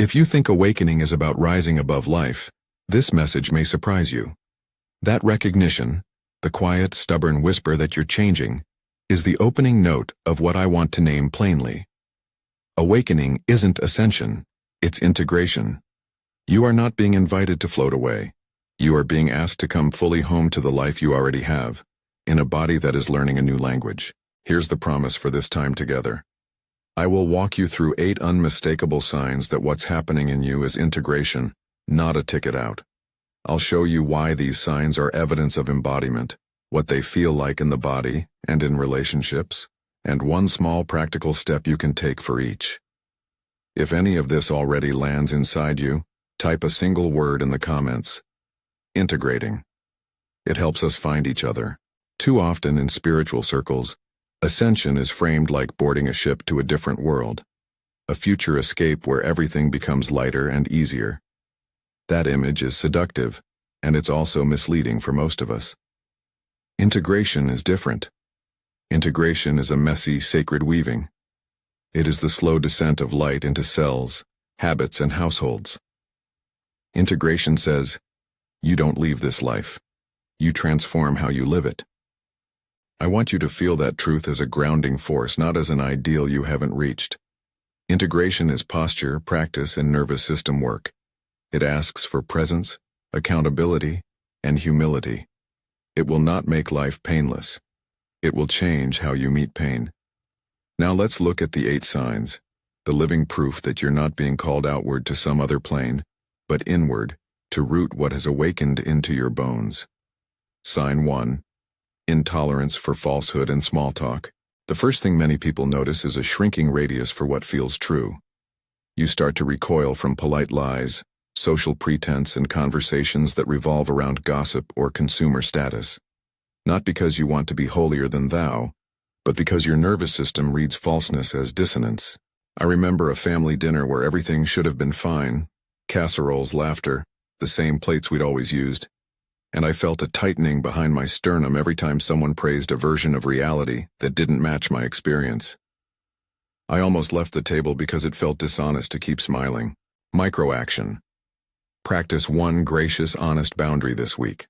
If you think awakening is about rising above life, this message may surprise you. That recognition, the quiet, stubborn whisper that you're changing, is the opening note of what I want to name plainly. Awakening isn't ascension, it's integration. You are not being invited to float away. You are being asked to come fully home to the life you already have, in a body that is learning a new language. Here's the promise for this time together. I will walk you through 8 unmistakable signs that what's happening in you is integration, not a ticket out. I'll show you why these signs are evidence of embodiment, what they feel like in the body and in relationships, and one small practical step you can take for each. If any of this already lands inside you, type a single word in the comments. Integrating. It helps us find each other. Too often in spiritual circles, ascension is framed like boarding a ship to a different world, a future escape where everything becomes lighter and easier. That image is seductive, and it's also misleading for most of us. Integration is different. Integration is a messy, sacred weaving. It is the slow descent of light into cells, habits, and households. Integration says, you don't leave this life. You transform how you live it. I want you to feel that truth as a grounding force, not as an ideal you haven't reached. Integration is posture, practice, and nervous system work. It asks for presence, accountability, and humility. It will not make life painless. It will change how you meet pain. Now let's look at the 8 signs, the living proof that you're not being called outward to some other plane, but inward, to root what has awakened into your bones. Sign 1. Intolerance for falsehood and small talk. The first thing many people notice is a shrinking radius for what feels true. You start to recoil from polite lies, social pretense, and conversations that revolve around gossip or consumer status. Not because you want to be holier than thou, but because your nervous system reads falseness as dissonance. I remember a family dinner where everything should have been fine, casseroles, laughter, the same plates we'd always used, and I felt a tightening behind my sternum every time someone praised a version of reality that didn't match my experience. I almost left the table because it felt dishonest to keep smiling. Micro-action. Practice one gracious, honest boundary this week.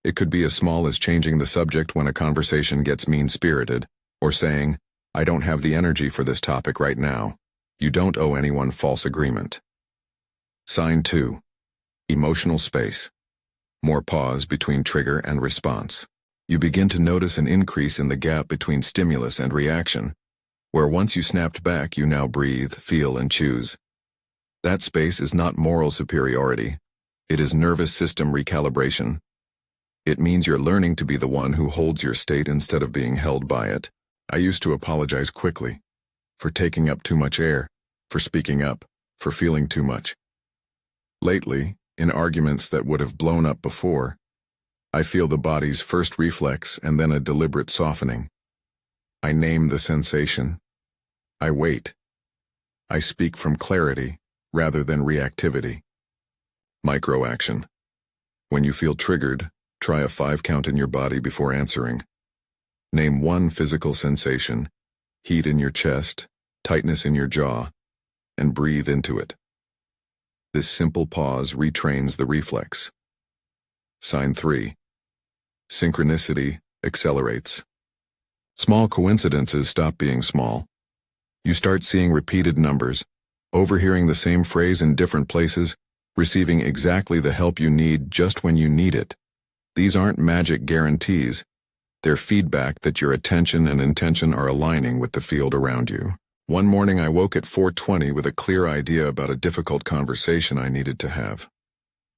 It could be as small as changing the subject when a conversation gets mean-spirited, or saying, I don't have the energy for this topic right now. You don't owe anyone false agreement. Sign 2. Emotional space. More pause between trigger and response. You begin to notice an increase in the gap between stimulus and reaction, where once you snapped back, you now breathe, feel, and choose. That space is not moral superiority. It is nervous system recalibration. It means you're learning to be the one who holds your state instead of being held by it. I used to apologize quickly for taking up too much air, for speaking up, for feeling too much. Lately, in arguments that would have blown up before, I feel the body's first reflex and then a deliberate softening. I name the sensation. I wait. I speak from clarity rather than reactivity. Micro-action. When you feel triggered, try a 5 count in your body before answering. Name one physical sensation, heat in your chest, tightness in your jaw, and breathe into it. This simple pause retrains the reflex. Sign 3. Synchronicity accelerates. Small coincidences stop being small. You start seeing repeated numbers, overhearing the same phrase in different places, receiving exactly the help you need just when you need it. These aren't magic guarantees. They're feedback that your attention and intention are aligning with the field around you. One morning I woke at 4:20 with a clear idea about a difficult conversation I needed to have.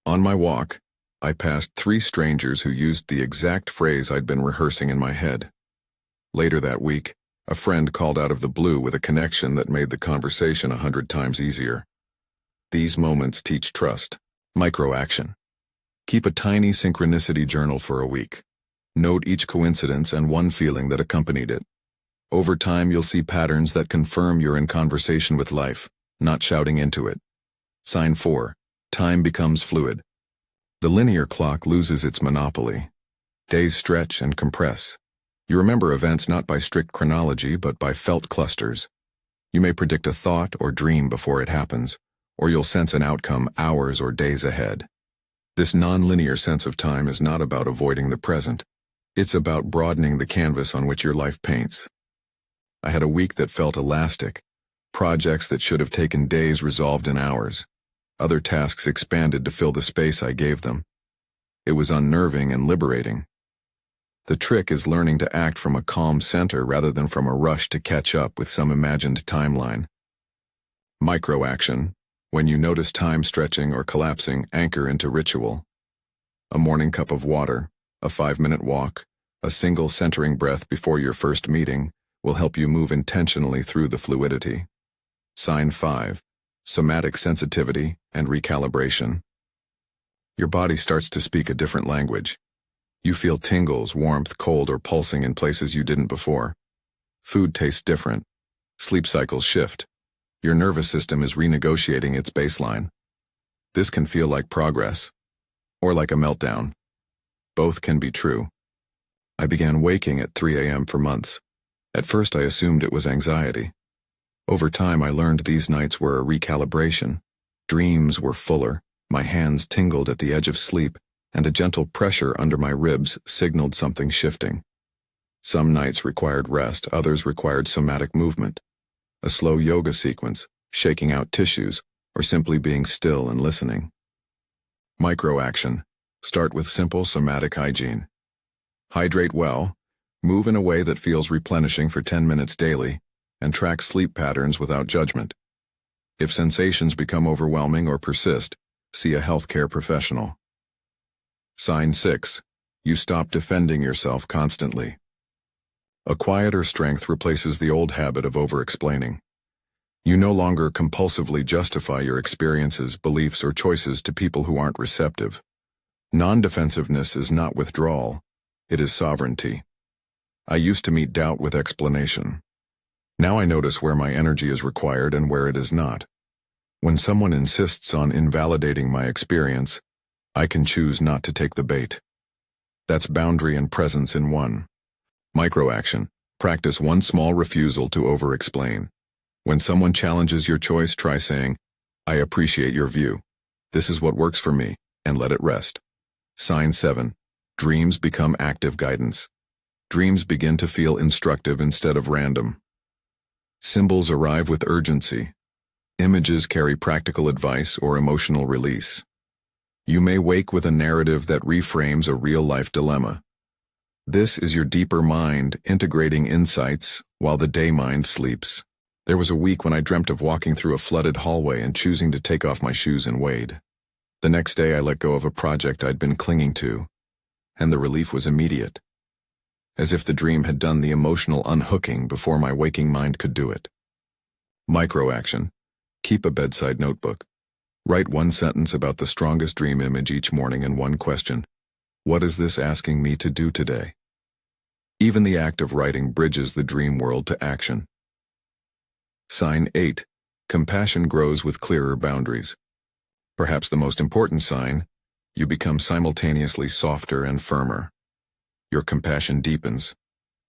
On my walk, I passed 3 strangers who used the exact phrase I'd been rehearsing in my head. Later that week, a friend called out of the blue with a connection that made the conversation 100 times easier. These moments teach trust. Micro-action. Keep a tiny synchronicity journal for a week. Note each coincidence and one feeling that accompanied it. Over time, you'll see patterns that confirm you're in conversation with life, not shouting into it. Sign 4. Time becomes fluid. The linear clock loses its monopoly. Days stretch and compress. You remember events not by strict chronology, but by felt clusters. You may predict a thought or dream before it happens, or you'll sense an outcome hours or days ahead. This non-linear sense of time is not about avoiding the present. It's about broadening the canvas on which your life paints. I had a week that felt elastic. Projects that should have taken days resolved in hours. Other tasks expanded to fill the space I gave them. It was unnerving and liberating. The trick is learning to act from a calm center rather than from a rush to catch up with some imagined timeline. Micro-action. When you notice time stretching or collapsing, anchor into ritual. A morning cup of water, a 5-minute walk, a single centering breath before your first meeting will help you move intentionally through the fluidity. Sign 5. Somatic sensitivity and recalibration. Your body starts to speak a different language. You feel tingles, warmth, cold, or pulsing in places you didn't before. Food tastes different. Sleep cycles shift. Your nervous system is renegotiating its baseline. This can feel like progress, or like a meltdown. Both can be true. I began waking at 3 a.m. for months. At first I assumed it was anxiety. Over time I learned these nights were a recalibration. Dreams were fuller, my hands tingled at the edge of sleep, and a gentle pressure under my ribs signaled something shifting. Some nights required rest, others required somatic movement. A slow yoga sequence, shaking out tissues, or simply being still and listening. Micro-action. Start with simple somatic hygiene. Hydrate well, move in a way that feels replenishing for 10 minutes daily, and track sleep patterns without judgment. If sensations become overwhelming or persist, see a healthcare professional. Sign 6. You stop defending yourself constantly. A quieter strength replaces the old habit of over-explaining. You no longer compulsively justify your experiences, beliefs, or choices to people who aren't receptive. Non-defensiveness is not withdrawal, it is sovereignty. I used to meet doubt with explanation. Now I notice where my energy is required and where it is not. When someone insists on invalidating my experience, I can choose not to take the bait. That's boundary and presence in one. Micro-action. Practice one small refusal to over-explain. When someone challenges your choice, try saying, "I appreciate your view. This is what works for me," and let it rest. Sign 7. Dreams become active guidance. Dreams begin to feel instructive instead of random. Symbols arrive with urgency. Images carry practical advice or emotional release. You may wake with a narrative that reframes a real-life dilemma. This is your deeper mind integrating insights while the day mind sleeps. There was a week when I dreamt of walking through a flooded hallway and choosing to take off my shoes and wade. The next day I let go of a project I'd been clinging to, and the relief was immediate, as if the dream had done the emotional unhooking before my waking mind could do it. Micro-action. Keep a bedside notebook. Write one sentence about the strongest dream image each morning and one question. What is this asking me to do today? Even the act of writing bridges the dream world to action. Sign 8. Compassion grows with clearer boundaries. Perhaps the most important sign, you become simultaneously softer and firmer. Your compassion deepens,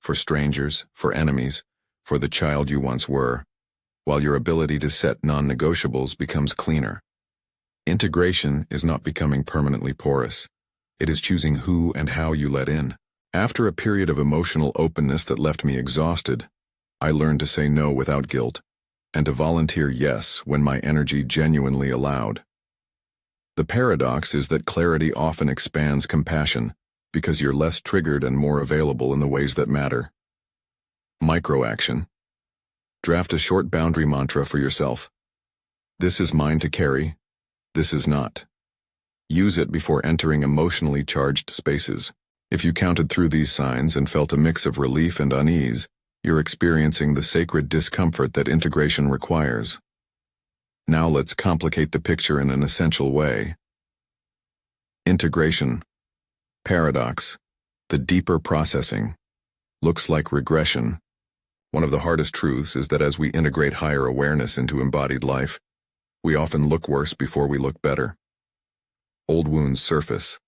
for strangers, for enemies, for the child you once were, while your ability to set non-negotiables becomes cleaner. Integration is not becoming permanently porous. It is choosing who and how you let in. After a period of emotional openness that left me exhausted, I learned to say no without guilt, and to volunteer yes when my energy genuinely allowed. The paradox is that clarity often expands compassion, because you're less triggered and more available in the ways that matter. Micro-action. Draft a short boundary mantra for yourself. This is mine to carry. This is not. Use it before entering emotionally charged spaces. If you counted through these signs and felt a mix of relief and unease, you're experiencing the sacred discomfort that integration requires. Now let's complicate the picture in an essential way. Integration. Paradox. The deeper processing. Looks like regression. One of the hardest truths is that as we integrate higher awareness into embodied life, we often look worse before we look better. Old wounds surface.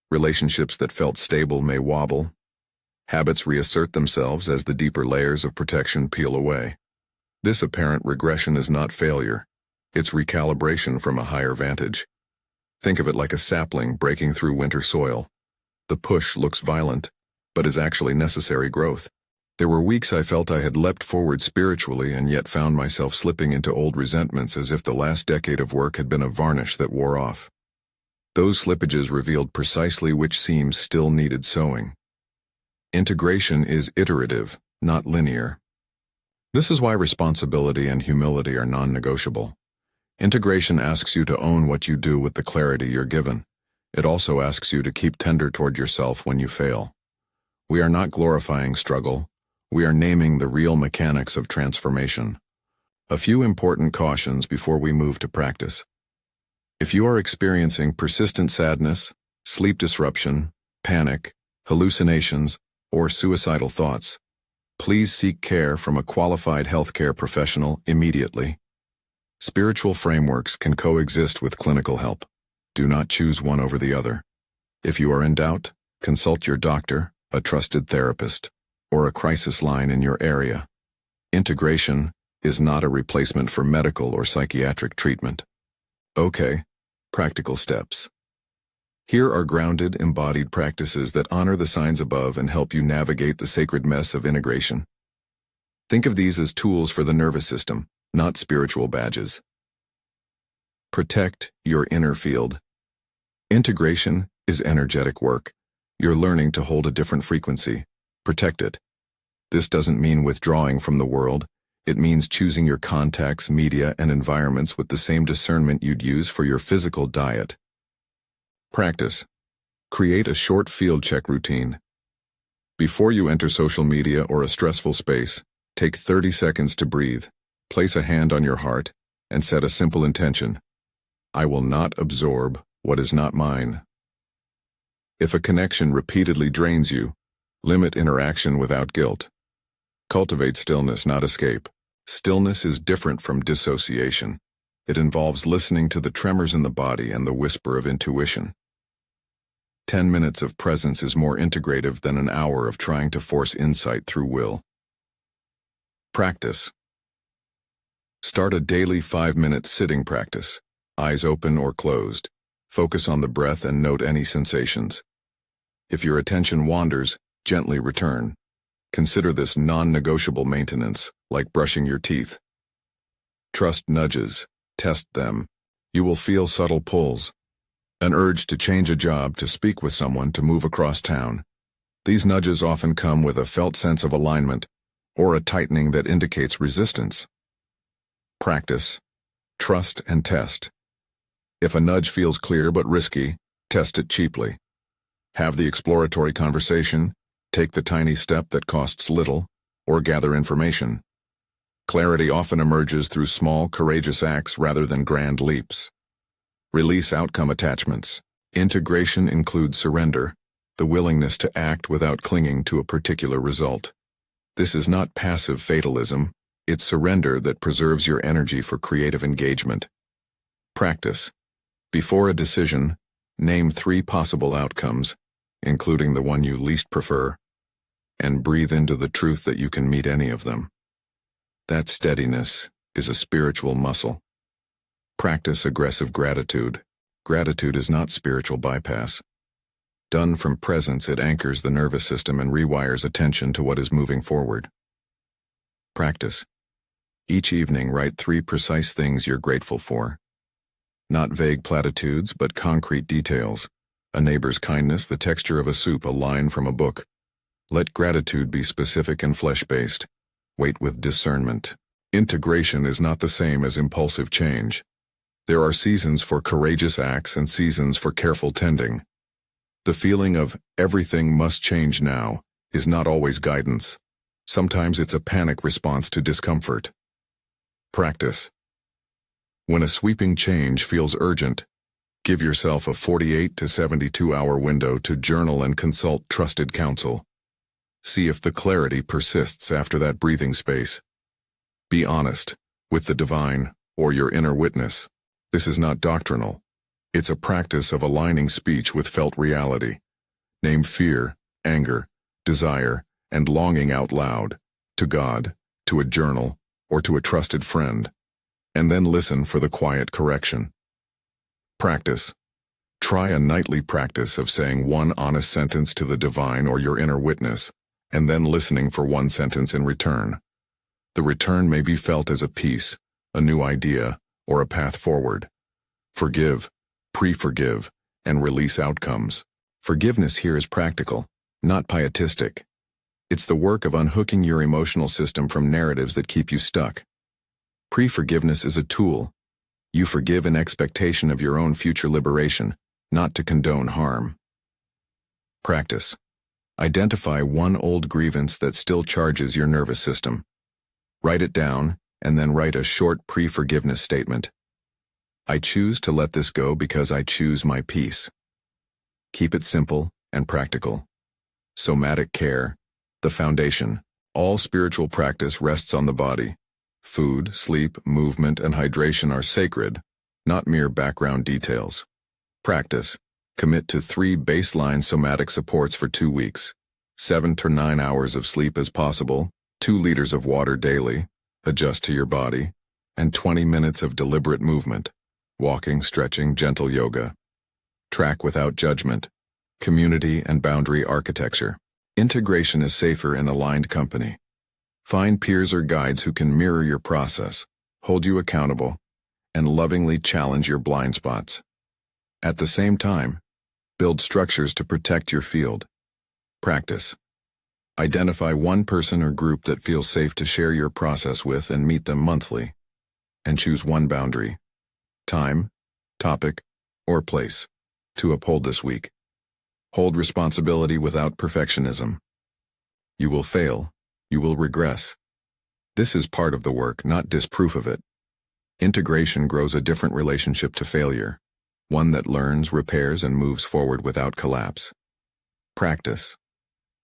Relationships that felt stable may wobble. Habits reassert themselves as the deeper layers of protection peel away. This apparent regression is not failure. It's recalibration from a higher vantage. Think of it like a sapling breaking through winter soil. The push looks violent, but is actually necessary growth. There were weeks I felt I had leapt forward spiritually and yet found myself slipping into old resentments as if the last decade of work had been a varnish that wore off. Those slippages revealed precisely which seams still needed sewing. Integration is iterative, not linear. This is why responsibility and humility are non-negotiable. Integration asks you to own what you do with the clarity you're given. It also asks you to keep tender toward yourself when you fail. We are not glorifying struggle. We are naming the real mechanics of transformation. A few important cautions before we move to practice. If you are experiencing persistent sadness, sleep disruption, panic, hallucinations, or suicidal thoughts, please seek care from a qualified healthcare professional immediately. Spiritual frameworks can coexist with clinical help. Do not choose one over the other. If you are in doubt, consult your doctor, a trusted therapist, or a crisis line in your area. Integration is not a replacement for medical or psychiatric treatment. Okay, practical steps. Here are grounded, embodied practices that honor the signs above and help you navigate the sacred mess of integration. Think of these as tools for the nervous system, not spiritual badges. Protect your inner field. Integration is energetic work. You're learning to hold a different frequency. Protect it. This doesn't mean withdrawing from the world. It means choosing your contacts, media, and environments with the same discernment you'd use for your physical diet. Practice. Create a short field check routine. Before you enter social media or a stressful space, take 30 seconds to breathe, place a hand on your heart, and set a simple intention. I will not absorb what is not mine. If a connection repeatedly drains you, limit interaction without guilt. Cultivate stillness, not escape. Stillness is different from dissociation. It involves listening to the tremors in the body and the whisper of intuition. 10 minutes of presence is more integrative than an hour of trying to force insight through will. Practice. Start a daily 5-minute sitting practice. Eyes open or closed. Focus on the breath and note any sensations. If your attention wanders, gently return. Consider this non-negotiable maintenance, like brushing your teeth. Trust nudges. Test them. You will feel subtle pulls. An urge to change a job, to speak with someone, to move across town. These nudges often come with a felt sense of alignment, or a tightening that indicates resistance. Practice. Trust and test. If a nudge feels clear but risky, test it cheaply. Have the exploratory conversation, take the tiny step that costs little, or gather information. Clarity often emerges through small, courageous acts rather than grand leaps. Release outcome attachments. Integration includes surrender, the willingness to act without clinging to a particular result. This is not passive fatalism, it's surrender that preserves your energy for creative engagement. Practice. Before a decision, name 3 possible outcomes, including the one you least prefer, and breathe into the truth that you can meet any of them. That steadiness is a spiritual muscle. Practice aggressive gratitude. Gratitude is not spiritual bypass. Done from presence, it anchors the nervous system and rewires attention to what is moving forward. Practice. Each evening, write 3 precise things you're grateful for. Not vague platitudes, but concrete details. A neighbor's kindness, the texture of a soup, a line from a book. Let gratitude be specific and flesh-based. Wait with discernment. Integration is not the same as impulsive change. There are seasons for courageous acts and seasons for careful tending. The feeling of everything must change now is not always guidance. Sometimes it's a panic response to discomfort. Practice. When a sweeping change feels urgent, give yourself a 48 to 72-hour window to journal and consult trusted counsel. See if the clarity persists after that breathing space. Be honest with the divine or your inner witness. This is not doctrinal. It's a practice of aligning speech with felt reality. Name fear, anger, desire, and longing out loud, to God, to a journal, or to a trusted friend. and then listen for the quiet correction. Practice. Try a nightly practice of saying one honest sentence to the divine or your inner witness, and then listening for one sentence in return. The return may be felt as a peace, a new idea, or a path forward. Forgive, pre-forgive, and release outcomes. Forgiveness here is practical, not pietistic. It's the work of unhooking your emotional system from narratives that keep you stuck. Pre-forgiveness is a tool. You forgive in expectation of your own future liberation, not to condone harm. Practice. Identify one old grievance that still charges your nervous system. Write it down, and then write a short pre-forgiveness statement. I choose to let this go because I choose my peace. Keep it simple and practical. Somatic care, the foundation. All spiritual practice rests on the body. Food, sleep, movement, and hydration are sacred, not mere background details. Practice. Commit to 3 baseline somatic supports for 2 weeks. 7 to 9 hours of sleep as possible, 2 liters of water daily, adjust to your body, and 20 minutes of deliberate movement. Walking, stretching, gentle yoga. Track without judgment. Community and boundary architecture. Integration is safer in aligned company. Find peers or guides who can mirror your process, hold you accountable, and lovingly challenge your blind spots. At the same time, build structures to protect your field. Practice. Identify one person or group that feels safe to share your process with and meet them monthly. And choose one boundary, time, topic, or place, to uphold this week. Hold responsibility without perfectionism. You will fail. You will regress. This is part of the work, not disproof of it. Integration grows a different relationship to failure, one that learns, repairs, and moves forward without collapse. Practice.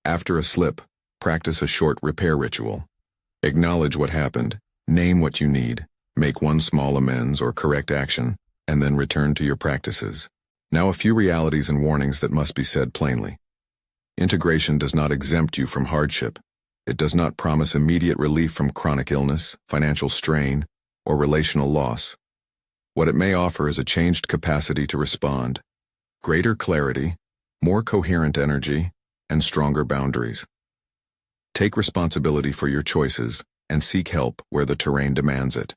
After a slip, practice a short repair ritual. Acknowledge what happened, name what you need, make one small amends or correct action, and then return to your practices. Now a few realities and warnings that must be said plainly. Integration does not exempt you from hardship. It does not promise immediate relief from chronic illness, financial strain, or relational loss. What it may offer is a changed capacity to respond, greater clarity, more coherent energy, and stronger boundaries. Take responsibility for your choices and seek help where the terrain demands it.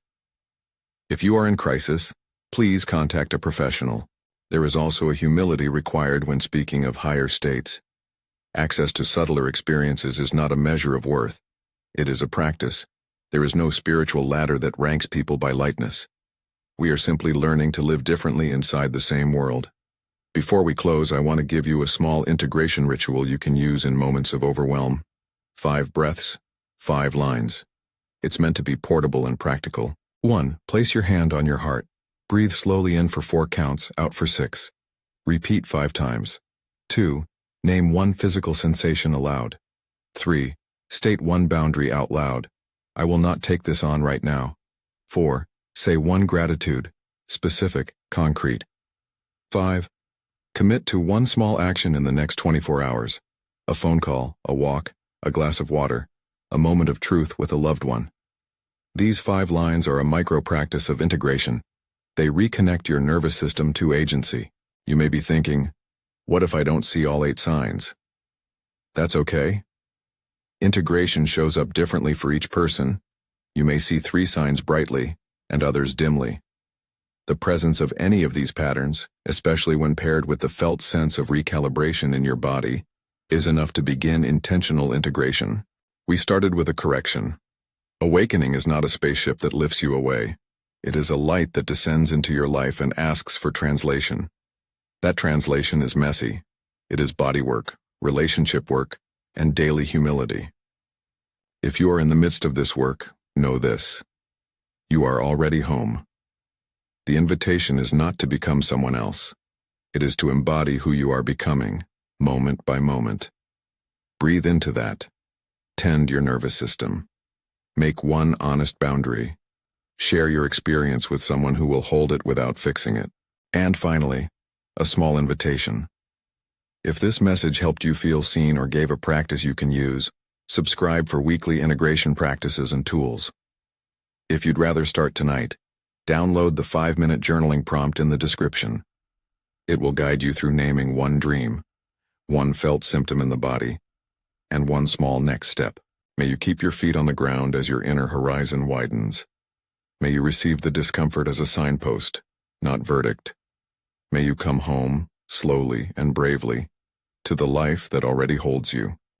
If you are in crisis, please contact a professional. There is also a humility required when speaking of higher states. Access to subtler experiences is not a measure of worth. It is a practice. There is no spiritual ladder that ranks people by lightness. We are simply learning to live differently inside the same world. Before we close, I want to give you a small integration ritual you can use in moments of overwhelm. 5 breaths, 5 lines. It's meant to be portable and practical. 1. Place your hand on your heart. Breathe slowly in for 4 counts, out for 6. Repeat 5 times. 2. Name one physical sensation aloud. 3. State one boundary out loud. I will not take this on right now. 4. Say one gratitude, specific, concrete. 5. Commit to one small action in the next 24 hours. A phone call, a walk, a glass of water, a moment of truth with a loved one. These 5 lines are a micro-practice of integration. They reconnect your nervous system to agency. You may be thinking, what if I don't see all 8 signs? That's okay. Integration shows up differently for each person. You may see 3 signs brightly, and others dimly. The presence of any of these patterns, especially when paired with the felt sense of recalibration in your body, is enough to begin intentional integration. We started with a correction. Awakening is not a spaceship that lifts you away. It is a light that descends into your life and asks for translation. That translation is messy. It is bodywork, relationship work, and daily humility. If you are in the midst of this work, know this. You are already home. The invitation is not to become someone else. It is to embody who you are becoming, moment by moment. Breathe into that. Tend your nervous system. Make one honest boundary. Share your experience with someone who will hold it without fixing it. And finally, a small invitation. If this message helped you feel seen or gave a practice you can use, subscribe for weekly integration practices and tools. If you'd rather start tonight, Download the 5-minute journaling prompt in the description. It will guide you through naming one dream, one felt symptom in the body, and one small next step. May you keep your feet on the ground as your inner horizon widens. May you receive the discomfort as a signpost, not verdict. May you come home, slowly and bravely, to the life that already holds you.